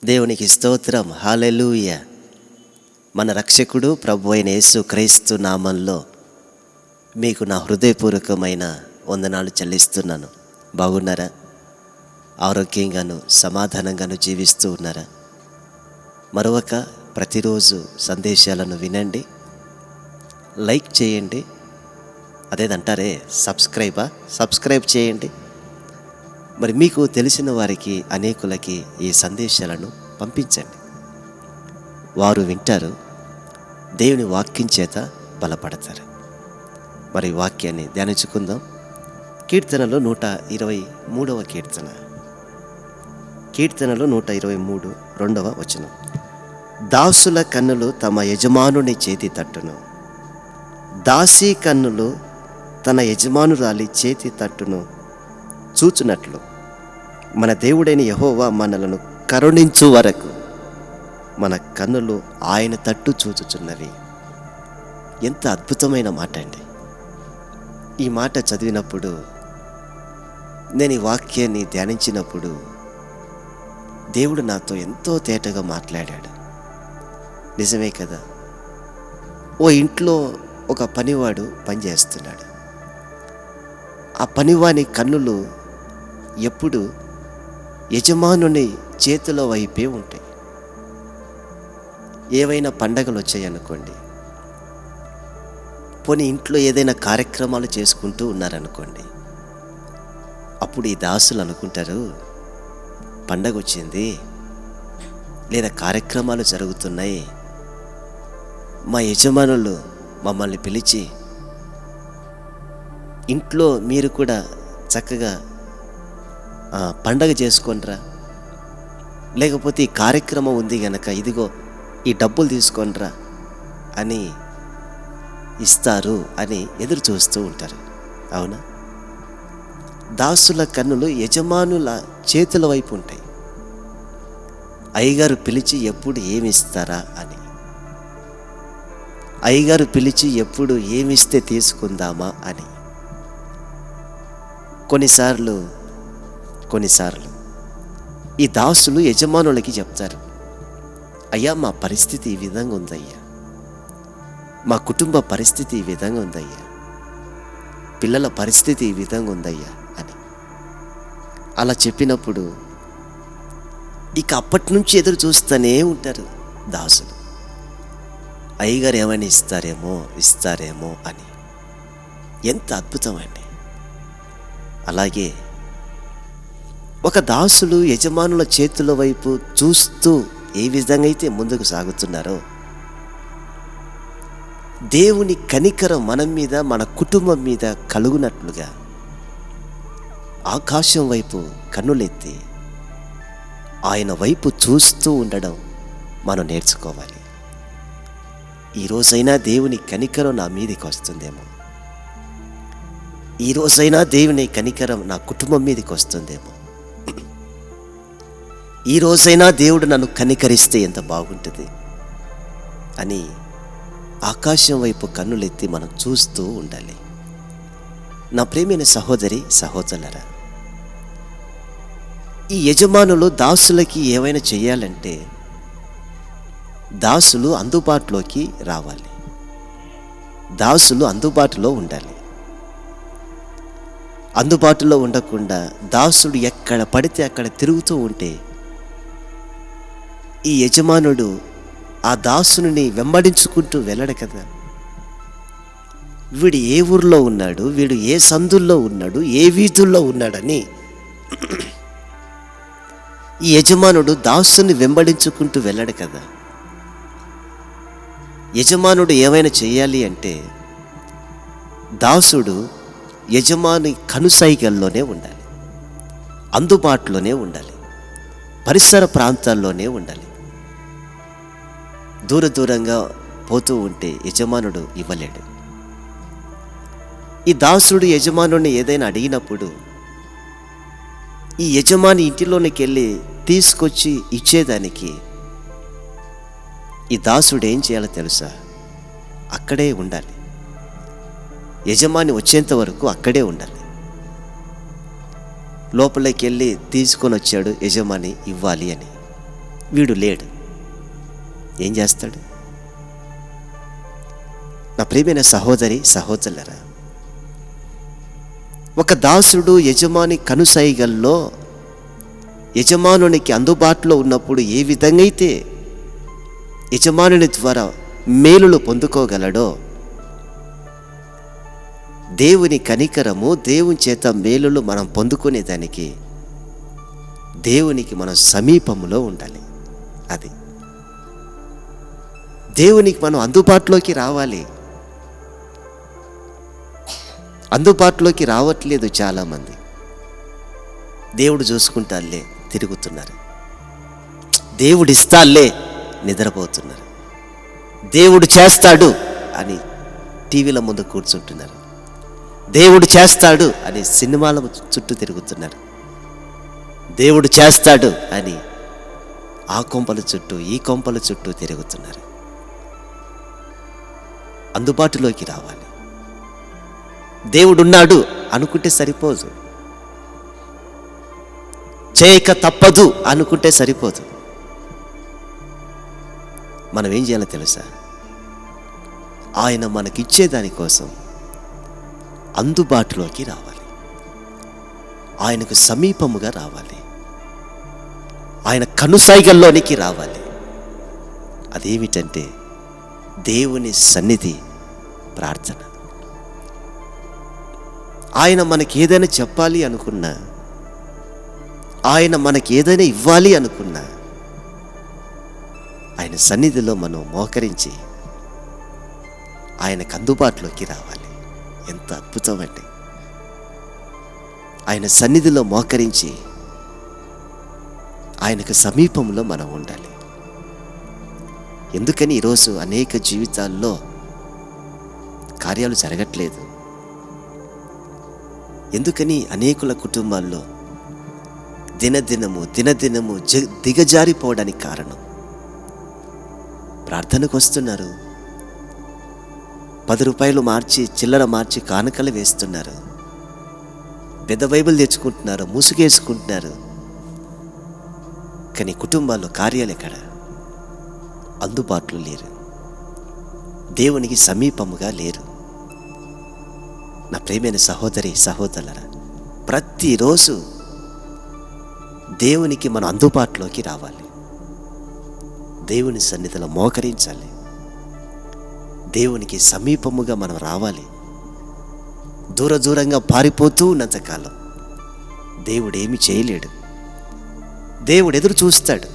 దేవునికి స్తోత్రం. హల్లెలూయా. మన రక్షకుడు ప్రభు అయిన యేసు క్రీస్తు నామంలో మీకు నా హృదయపూర్వకమైన వందనాలు చెల్లిస్తున్నాను. బాగున్నారా? ఆరోగ్యంగాను సమాధానంగాను జీవిస్తూ ఉన్నారా? మరొక ప్రతిరోజు సందేశాలను వినండి, లైక్ చేయండి. అదేదంటారే సబ్స్క్రైబ్ చేయండి. మరి మీకు తెలిసిన వారికి అనేకులకి ఈ సందేశాలను పంపించండి. వారు వింటారు, దేవుని వాక్యం చేత బలపడతారు. మరి వాక్యాన్ని ధ్యానించుకుందాం. కీర్తనలో 123వ కీర్తనలో 123 2వ వచనం. దాసుల కన్నులు తమ యజమానుని చేతి తట్టును, దాసీ కన్నులు తన యజమానురాలి చేతి తట్టును చూచునట్లు మన దేవుడైన యెహోవా మనలను కరుణించు వరకు మన కన్నులు ఆయన తట్టు చూచుచున్నవి. ఎంత అద్భుతమైన మాట అండి! ఈ మాట చదివినప్పుడు, నేను ఈ వాక్యాన్ని ధ్యానించినప్పుడు దేవుడు నాతో ఎంతో తేటగా మాట్లాడాడు. నిజమే కదా. ఓ ఇంట్లో ఒక పనివాడు పనిచేస్తున్నాడు. ఆ పనివాని కన్నులు ఎప్పుడు యజమానుని చేతుల వైపే ఉంటాయి. ఏవైనా పండగలు వచ్చాయనుకోండి, పోనీ ఇంట్లో ఏదైనా కార్యక్రమాలు చేసుకుంటూ ఉన్నారనుకోండి, అప్పుడు ఈ దాసులు అనుకుంటారు, పండగ వచ్చింది లేదా కార్యక్రమాలు జరుగుతున్నాయి, మా యజమానులు మమ్మల్ని పిలిచి ఇంట్లో మీరు కూడా చక్కగా పండగ చేసుకొనిరా, లేకపోతే ఈ కార్యక్రమం ఉంది గనక ఇదిగో ఈ డబ్బులు తీసుకొనిరా అని ఇస్తారు అని ఎదురు చూస్తూ ఉంటారు. అవునా? దాసుల కన్నులు యజమానుల చేతుల వైపు ఉంటాయి. అయ్యగారు పిలిచి ఎప్పుడు ఏమి ఇస్తారా అని, అయ్యగారు పిలిచి ఎప్పుడు ఏమిస్తే తీసుకుందామా అని. కొన్నిసార్లు ఈ దాసులు యజమానులకి చెప్తారు, అయ్యా మా పరిస్థితి ఈ విధంగా ఉందయ్యా, మా కుటుంబ పరిస్థితి ఈ విధంగా ఉందయ్యా, పిల్లల పరిస్థితి ఈ విధంగా ఉందయ్యా అని. అలా చెప్పినప్పుడు ఇక అప్పటి నుంచి ఎదురు చూస్తూనే ఉంటారు దాసులు, అయ్యగారు ఏమైనా ఇస్తారేమో అని. ఎంత అద్భుతమండి! అలాగే ఒక దాసులు యజమానుల చేతుల వైపు చూస్తూ ఏ విధంగా అయితే ముందుకు సాగుతున్నారో, దేవుని కనికరం మన మీద, మన కుటుంబం మీద కలుగునట్లుగా ఆకాశం వైపు కన్నులెత్తి ఆయన వైపు చూస్తూ ఉండడం మనం నేర్చుకోవాలి. ఈరోజైనా దేవుని కనికరం నా మీదకి వస్తుందేమో, ఈరోజైనా దేవుని కనికరం నా కుటుంబం మీదకి వస్తుందేమో, ఈరోజైనా దేవుడు నన్ను కనికరిస్తే ఎంత బాగుంటుంది అని ఆకాశం వైపు కన్నులెత్తి మనం చూస్తూ ఉండాలి. నా ప్రియమైన సహోదరి సహోదరులారా, ఈ యజమానులు దాసులకి ఏమైనా చేయాలంటే దాసులు అందుబాటులోకి రావాలి, దాసులు అందుబాటులో ఉండాలి. అందుబాటులో ఉండకుండా దాసుడు ఎక్కడ పడితే అక్కడ తిరుగుతూ ఉంటే ఈ యజమానుడు ఆ దాసుని వెంబడించుకుంటూ వెళ్ళడు కదా. వీడు ఏ ఊర్లో ఉన్నాడు, వీడు ఏ సందుల్లో ఉన్నాడు, ఏ వీధుల్లో ఉన్నాడని ఈ యజమానుడు దాసుని వెంబడించుకుంటూ వెళ్ళడు కదా. యజమానుడు ఏమైనా చేయాలి అంటే దాసుడు యజమాని కనుసైగల్లోనే ఉండాలి, అందుబాటులోనే ఉండాలి, పరిసర ప్రాంతాల్లోనే ఉండాలి. దూరంగా పోతూ ఉంటే యజమానుడు ఇవ్వలేడు. ఈ దాసుడు యజమానుని ఏదైనా అడిగినప్పుడు ఈ యజమాని ఇంటిలోనికి వెళ్ళి తీసుకొచ్చి ఇచ్చేదానికి ఈ దాసుడు ఏం చేయాలో తెలుసా? అక్కడే ఉండాలి, యజమాని వచ్చేంత వరకు అక్కడే ఉండాలి. లోపలికి వెళ్ళి తీసుకొని వచ్చాడు యజమాని ఇవ్వాలి అని, వీడు లేడు, ఏం చేస్తాడు? నా ప్రియమైన సహోదరి సహోదరులారా, ఒక దాసుడు యజమాని కనుసైగల్లో యజమానునికి అందుబాటులో ఉన్నప్పుడు ఏ విధంగా అయితే యజమానుని ద్వారా మేలులు పొందుకోగలడో, దేవుని కనికరము, దేవుని చేత మేలులు మనం పొందుకునేదానికి దేవునికి మనం సమీపంలో ఉండాలి. అది దేవునికి మనం అందుబాటులోకి రావాలి. అందుబాటులోకి రావట్లేదు చాలామంది. దేవుడు చూసుకుంటాలే తిరుగుతున్నారు, దేవుడు ఇస్తాలే నిద్రపోతున్నారు, దేవుడు చేస్తాడు అని టీవీల ముందు కూర్చుంటున్నారు, దేవుడు చేస్తాడు అని సినిమాల చుట్టూ తిరుగుతున్నారు, దేవుడు చేస్తాడు అని ఆ కొంపల చుట్టూ ఈ కొంపల చుట్టూ తిరుగుతున్నారు. అందుబాటులోకి రావాలి. దేవుడున్నాడు అనుకుంటే సరిపోదు, చేయక తప్పదు అనుకుంటే సరిపోదు. మనం ఏం చేయాలో తెలుసా? ఆయన మనకిచ్చే దానికోసం అందుబాటులోకి రావాలి, ఆయనకు సమీపముగా రావాలి, ఆయన కనుసైగల్లోనికి రావాలి. అదేమిటంటే దేవుని సన్నిధి, ప్రార్థన. ఆయన మనకి ఏదైనా చెప్పాలి అనుకున్నా, ఆయన మనకి ఏదైనా ఇవ్వాలి అనుకున్నా, ఆయన సన్నిధిలో మనం మోకరించి ఆయనకు అందుబాటులోకి రావాలి. ఎంత అద్భుతం అండి! ఆయన సన్నిధిలో మోకరించి ఆయనకు సమీపంలో మనం ఉండాలి. ఎందుకని ఈరోజు అనేక జీవితాల్లో కార్యాలు జరగట్లేదు? ఎందుకని అనేకుల కుటుంబాల్లో దినదినము దిగజారిపోవడానికి కారణం? ప్రార్థనకు వస్తున్నారు, 10 రూపాయలు మార్చి చిల్లర మార్చి కానుకలు వేస్తున్నారు, పెద్ద బైబిల్ తెచ్చుకుంటున్నారు, ముసుగేసుకుంటున్నారు. కానీ కుటుంబాల్లో కార్యాలు ఎక్కడ? అందుబాటులో లేరు, దేవునికి సమీపముగా లేరు. నా ప్రియమైన సహోదరి సహోదరులారా, ప్రతిరోజు దేవునికి మనం అందుబాటులోకి రావాలి, దేవుని సన్నిధిలో మోకరించాలి, దేవునికి సమీపముగా మనం రావాలి. దూరంగా పారిపోతూ ఉన్నంతకాలం దేవుడు ఏమి చేయలేడు. దేవుడు ఎదురు చూస్తాడు,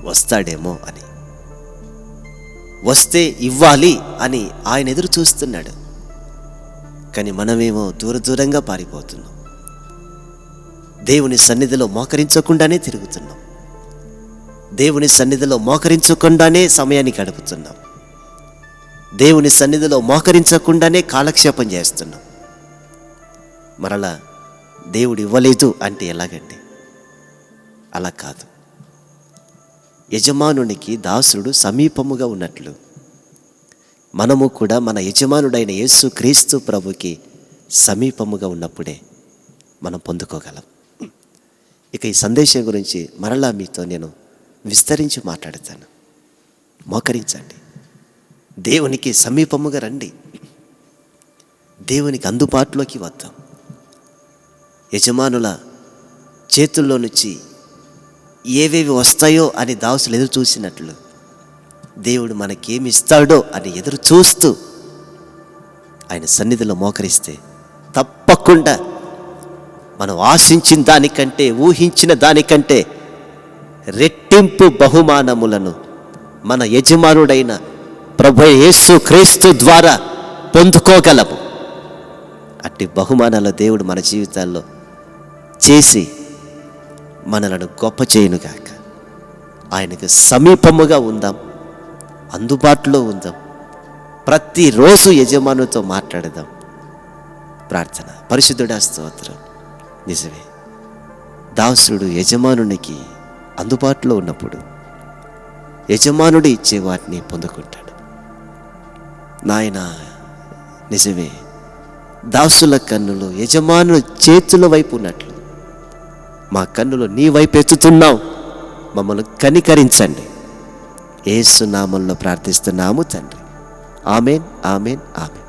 వస్తాడేమో అని, వస్తే ఇవ్వాలి అని ఆయన ఎదురు చూస్తున్నాడు. కానీ మనమేమో దూరంగా పారిపోతున్నాం, దేవుని సన్నిధిలో మోకరించకుండానే తిరుగుతున్నాం, దేవుని సన్నిధిలో మోకరించకుండానే సమయాన్ని గడుపుతున్నాం, దేవుని సన్నిధిలో మోకరించకుండానే కాలక్షేపం చేస్తున్నాం. మరలా దేవుడు ఇవ్వలేదు అంటే ఎలాగండి? అలా కాదు. యజమానునికి దాసుడు సమీపముగా ఉన్నట్లు మనము కూడా మన యజమానుడైన యేసు క్రీస్తు ప్రభుకి సమీపముగా ఉన్నప్పుడే మనం పొందుకోగలం. ఇక ఈ సందేశం గురించి మరలా మీతో నేను విస్తరించి మాట్లాడతాను. మోకరించండి, దేవునికి సమీపముగా రండి, దేవునికి అందుబాటులోకి వద్దాం. యజమానుల చేతుల్లో నుంచి ఏవేవి వస్తాయో అని దాసులు ఎదురు చూసినట్లు దేవుడు మనకేమి ఇస్తాడో అని ఎదురు చూస్తూ ఆయన సన్నిధిలో మోకరిస్తే తప్పకుండా మనం ఆశించిన దానికంటే, ఊహించిన దానికంటే రెట్టింపు బహుమానములను మన యజమానుడైన ప్రభు యేసు క్రీస్తు ద్వారా పొందుకోగలము. అట్టి బహుమానాల దేవుడు మన జీవితాల్లో చేసి మనలను గొప్ప చేయునుగాక. ఆయనకు సమీపముగా ఉందాం, అందుబాటులో ఉందాం, ప్రతిరోజు యజమానుతో మాట్లాడదాం. ప్రార్థన. పరిశుద్ధుడా స్తోత్రం. నిజమే, దాసుడు యజమానునికి అందుబాటులో ఉన్నప్పుడు యజమానుడు ఇచ్చే వాటిని పొందుకుంటాడు. నాయన, నిజమే, దాసుల కన్నులు యజమాను చేతుల వైపు ఉన్నట్లు మా కన్నులు నీ వైపు ఎత్తుతున్నాం. మమ్మల్ని కనికరించండి. యేసు నామములో ప్రార్థిస్తున్నాము తండ్రి. ఆమేన్, ఆమేన్, ఆమేన్.